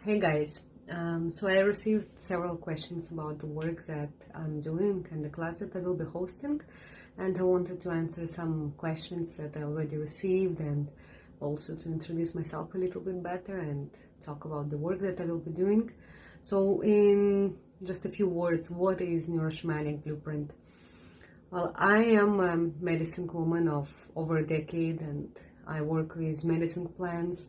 Hey guys, so I received several questions about the work that I'm doing and the class that I will be hosting, and I wanted to answer some questions that I already received and also to introduce myself a little bit better and talk about the work that I will be doing. So in just a few words, what is Neuroshamanic Blueprint? Well, I am a medicine woman of over a decade, and I work with medicine plants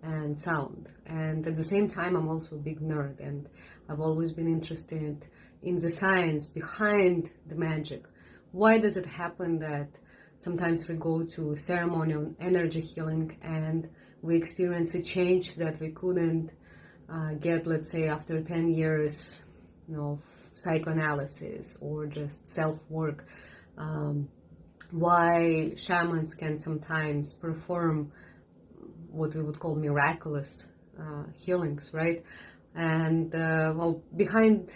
and sound. And at the same time, I'm also a big nerd, and I've always been interested in the science behind the magic. Why does it happen that sometimes we go to a ceremony on energy healing and we experience a change that we couldn't get, let's say, after 10 years, of psychoanalysis or just self-work? Why shamans can sometimes perform what we would call miraculous healings, right? And behind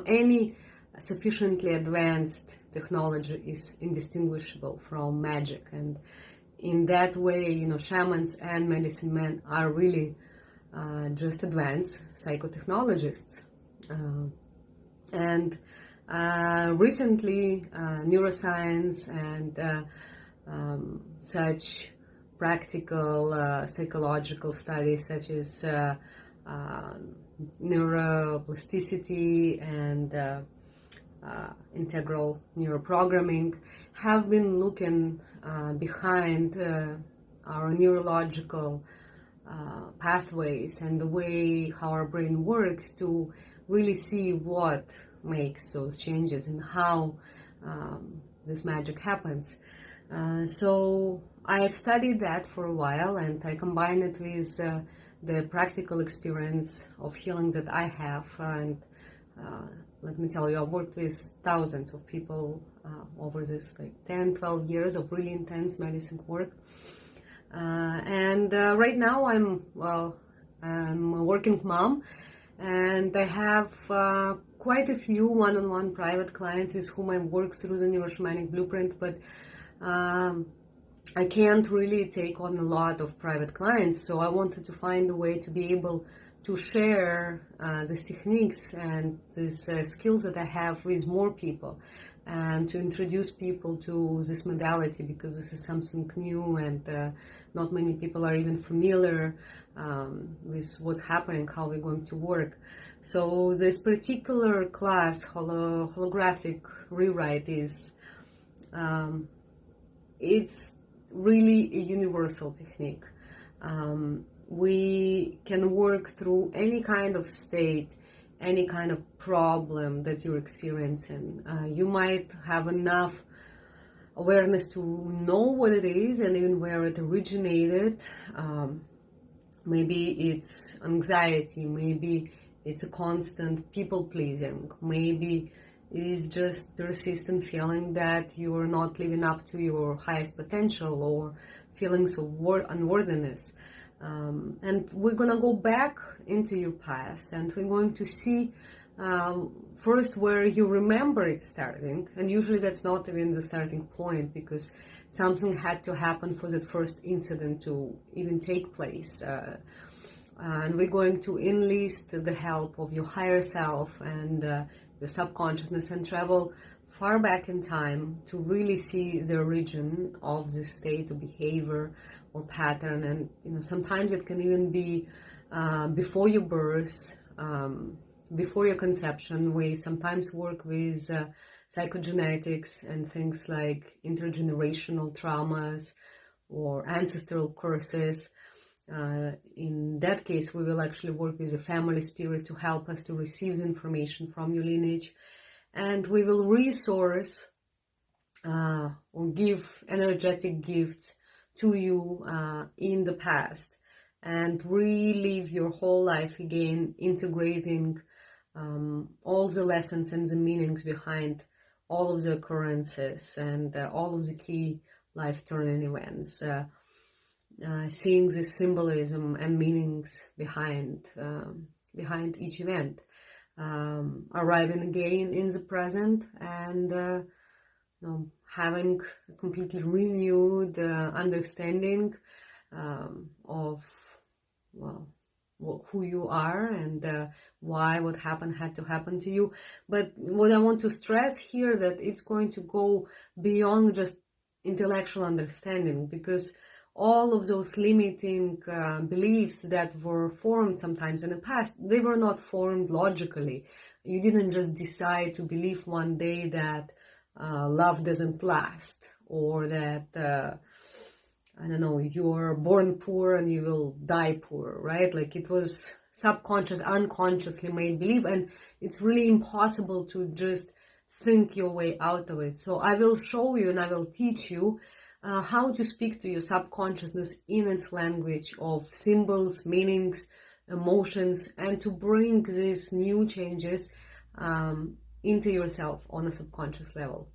any sufficiently advanced technology is indistinguishable from magic, and in that way, shamans and medicine men are really just advanced psychotechnologists. And recently, neuroscience and such practical psychological studies such as neuroplasticity and integral neuroprogramming have been looking behind our neurological pathways and the way how our brain works to really see what makes those changes and how this magic happens. So I've studied that for a while, and I combine it with the practical experience of healing that I have. And let me tell you, I've worked with thousands of people over this 10, 12 years of really intense medicine work. And right now I'm a working mom, and I have quite a few one-on-one private clients with whom I work through the Neuroshamanic Blueprint, but I can't really take on a lot of private clients, so I wanted to find a way to be able to share these techniques and these skills that I have with more people, and to introduce people to this modality, because this is something new and not many people are even familiar with what's happening, how we're going to work. So this particular class, Holographic Rewrite, is it's really a universal technique. We can work through any kind of state, any kind of problem that you're experiencing. You might have enough awareness to know what it is and even where it originated. Maybe it's anxiety, maybe it's a constant people-pleasing, maybe is just persistent feeling that you are not living up to your highest potential, or feelings of unworthiness. And we're going to go back into your past, and we're going to see first where you remember it starting. And usually that's not even the starting point, because something had to happen for that first incident to even take place. And we're going to enlist the help of your higher self and your subconsciousness, and travel far back in time to really see the origin of this state of behavior or pattern. And sometimes it can even be before your birth, before your conception. We sometimes work with psychogenetics and things like intergenerational traumas or ancestral curses. In that case, we will actually work with a family spirit to help us to receive the information from your lineage, and we will resource or give energetic gifts to you in the past, and relive your whole life again, integrating all the lessons and the meanings behind all of the occurrences and all of the key life-turning events. Seeing the symbolism and meanings behind each event, arriving again in the present, and having a completely renewed understanding of who you are and why what happened had to happen to you. But what I want to stress here, that it's going to go beyond just intellectual understanding, because all of those limiting beliefs that were formed sometimes in the past, they were not formed logically. You didn't just decide to believe one day that love doesn't last, or that I don't know, you're born poor and you will die poor, right? Like, it was subconscious, unconsciously made belief, and it's really impossible to just think your way out of it. So I will show you and I will teach you how to speak to your subconsciousness in its language of symbols, meanings, emotions, and to bring these new changes into yourself on a subconscious level.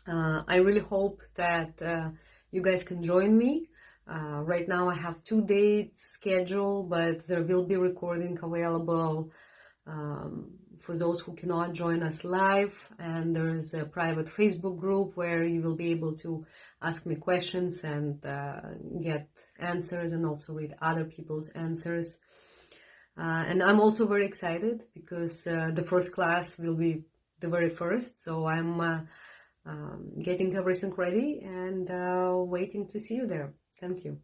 I really hope that you guys can join me. Right now I have 2 dates scheduled, but there will be recording available for those who cannot join us live, and there is a private Facebook group where you will be able to ask me questions and get answers, and also read other people's answers. And I'm also very excited because the first class will be the very first, so I'm getting everything ready and waiting to see you there. Thank you.